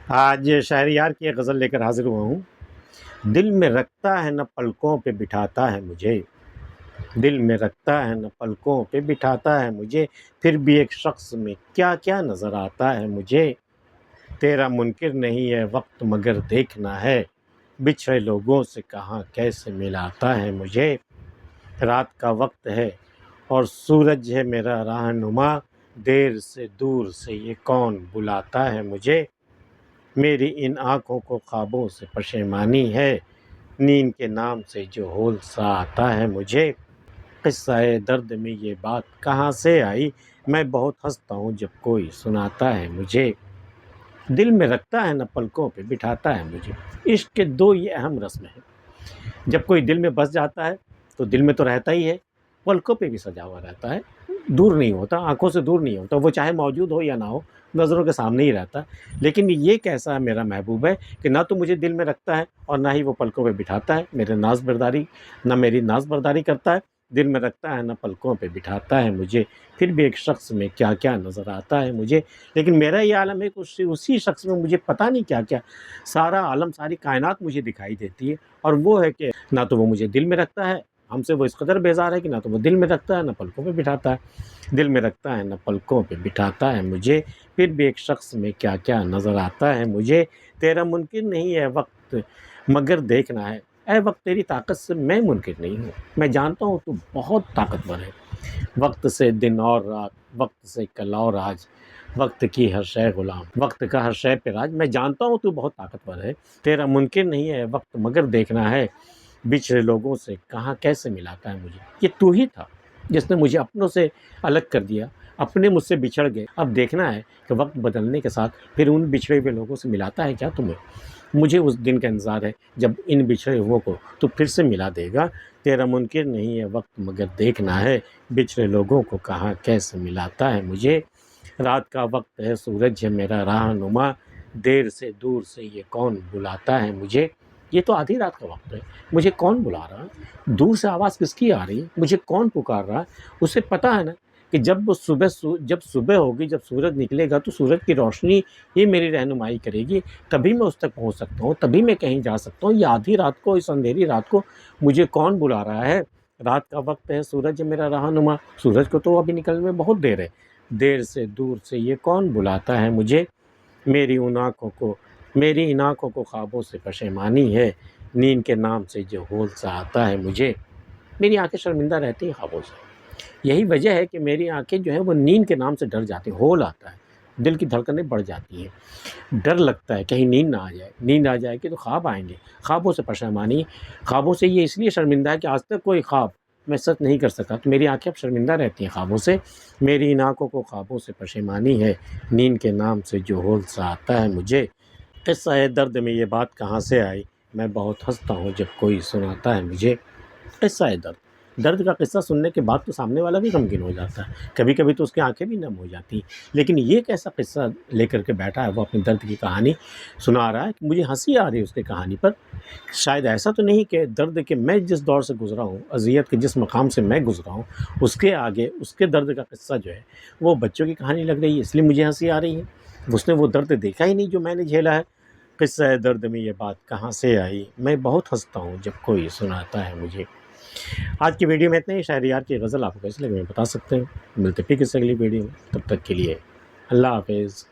آج شہریار کی ایک غزل لے کر حاضر ہوا ہوں۔ دل میں رکھتا ہے نہ پلکوں پہ بٹھاتا ہے مجھے، دل میں رکھتا ہے نہ پلکوں پہ بٹھاتا ہے مجھے، پھر بھی ایک شخص میں کیا کیا نظر آتا ہے مجھے۔ تیرا منکر نہیں ہے وقت مگر دیکھنا ہے، بچھڑے لوگوں سے کہاں کیسے ملاتا ہے مجھے۔ رات کا وقت ہے اور سورج ہے میرا رہنما، دیر سے دور سے یہ کون بلاتا ہے مجھے۔ میری ان آنکھوں کو خوابوں سے پشیمانی ہے، نیند کے نام سے جو ہول سا آتا ہے مجھے۔ قصہ درد میں یہ بات کہاں سے آئی، میں بہت ہنستا ہوں جب کوئی سناتا ہے مجھے۔ دل میں رکھتا ہے نہ پلکوں پہ بٹھاتا ہے مجھے۔ عشق کے دو یہ اہم رسم ہیں، جب کوئی دل میں بس جاتا ہے تو دل میں تو رہتا ہی ہے، پلکوں پہ بھی سجا ہوا رہتا ہے، دور نہیں ہوتا، آنکھوں سے دور نہیں ہوتا، وہ چاہے موجود ہو یا نہ ہو، نظروں کے سامنے ہی رہتا۔ لیکن یہ کیسا میرا محبوب ہے کہ نہ تو مجھے دل میں رکھتا ہے اور نہ ہی وہ پلکوں پہ بٹھاتا ہے، میرے ناز برداری نہ میری ناز برداری کرتا ہے، دل میں رکھتا ہے نہ پلکوں پہ بٹھاتا ہے مجھے، پھر بھی ایک شخص میں کیا کیا نظر آتا ہے مجھے۔ لیکن میرا یہ عالم ہے کہ اسی شخص میں مجھے پتہ نہیں کیا کیا، سارا عالم، ساری کائنات مجھے دکھائی دیتی ہے، اور وہ ہے کہ نہ تو وہ مجھے دل میں رکھتا ہے، ہم سے وہ اس قدر بیزار ہے کہ نہ تو وہ دل میں رکھتا ہے نہ پلکوں پہ بٹھاتا ہے۔ دل میں رکھتا ہے نہ پلکوں پہ بٹھاتا ہے مجھے، پھر بھی ایک شخص میں کیا کیا نظر آتا ہے مجھے۔ تیرا منکر نہیں ہے وقت مگر دیکھنا ہے، اے وقت تیری طاقت سے میں منکر نہیں ہوں، میں جانتا ہوں تو بہت طاقتور ہے۔ وقت سے دن اور رات، وقت سے کل اور آج، وقت کی ہر شے غلام، وقت کا ہر شے پہ راج، میں جانتا ہوں تو بہت طاقتور ہے۔ تیرا منکر نہیں ہے وقت مگر دیکھنا ہے، بچھڑے لوگوں سے کہاں کیسے ملاتا ہے مجھے۔ یہ تو ہی تھا جس نے مجھے اپنوں سے الگ کر دیا، اپنے مجھ سے بچھڑ گئے، اب دیکھنا ہے کہ وقت بدلنے کے ساتھ پھر ان بچھڑے ہوئے لوگوں سے ملاتا ہے کیا تمہیں۔ مجھے اس دن کا انتظار ہے جب ان بچھڑے ہوئے کو تو پھر سے ملا دے گا۔ تیرا منکر نہیں ہے وقت مگر دیکھنا ہے، بچھڑے لوگوں کو کہاں کیسے ملاتا ہے مجھے۔ رات کا وقت ہے، سورج ہے میرا رہنما، دیر سے دور سے یہ کون بلاتا ہے مجھے۔ یہ تو آدھی رات کا وقت ہے، مجھے کون بلا رہا ہے، دور سے آواز کس کی آ رہی ہے، مجھے کون پکار رہا ہے۔ اسے پتہ ہے نا کہ جب صبح ہوگی، جب سورج نکلے گا تو سورج کی روشنی ہی میری رہنمائی کرے گی، تبھی میں اس تک پہنچ سکتا ہوں، تبھی میں کہیں جا سکتا ہوں۔ یہ آدھی رات کو، اس اندھیری رات کو مجھے کون بلا رہا ہے۔ رات کا وقت ہے، سورج ہے میرا رہنما، سورج کو تو ابھی نکلنے میں بہت دیر ہے، دیر سے دور سے یہ کون بلاتا ہے مجھے۔ میری ان آنکھوں کو خوابوں سے پشیمانی ہے، نیند کے نام سے جو ہول سا آتا ہے مجھے۔ میری آنکھیں شرمندہ رہتی ہیں خوابوں سے، یہی وجہ ہے کہ میری آنکھیں جو ہیں وہ نیند کے نام سے ڈر جاتی ہیں، ہول آتا ہے، دل کی دھڑکنیں بڑھ جاتی ہیں، ڈر لگتا ہے کہیں نیند نہ آ جائے، نیند آ جائے کہ تو خواب آئیں گے، خوابوں سے پشیمانی۔ خوابوں سے یہ اس لیے شرمندہ ہے کہ آج تک کوئی خواب میں سچ نہیں کر سکا، تو میری آنکھیں اب شرمندہ رہتی ہیں خوابوں سے۔ میری ان آنکھوں کو خوابوں سے پشیمانی ہے، نیند کے نام سے جو ہول سا آتا ہے مجھے۔ قصہ درد میں یہ بات کہاں سے آئی، میں بہت ہنستا ہوں جب کوئی سناتا ہے مجھے۔ قصہ درد کا قصہ سننے کے بعد تو سامنے والا بھی غمگین ہو جاتا ہے، کبھی کبھی تو اس کی آنکھیں بھی نم ہو جاتی ہیں۔ لیکن یہ کیسا قصہ لے کر کے بیٹھا ہے، وہ اپنی درد کی کہانی سنا رہا ہے کہ مجھے ہنسی آ رہی ہے اس کی کہانی پر۔ شاید ایسا تو نہیں کہ درد کے میں جس دور سے گزرا ہوں، اذیت کے جس مقام سے میں گزرا ہوں، اس کے آگے اس کے درد کا قصہ جو ہے وہ بچوں کی کہانی لگ رہی ہے، اس لیے مجھے ہنسی آ رہی ہے۔ اس نے وہ درد دیکھا ہی نہیں جو میں نے جھیلا ہے۔ قصہ درد میں یہ بات کہاں سے آئی، میں بہت ہنستا ہوں جب کوئی سناتا ہے مجھے۔ آج کی ویڈیو میں اتنا ہی۔ شہریار کی غزل آپ کو کیسے لگے بتا سکتے ہیں، ملتے پھر کسی اگلی ویڈیو میں، تب تک کے لیے اللہ حافظ۔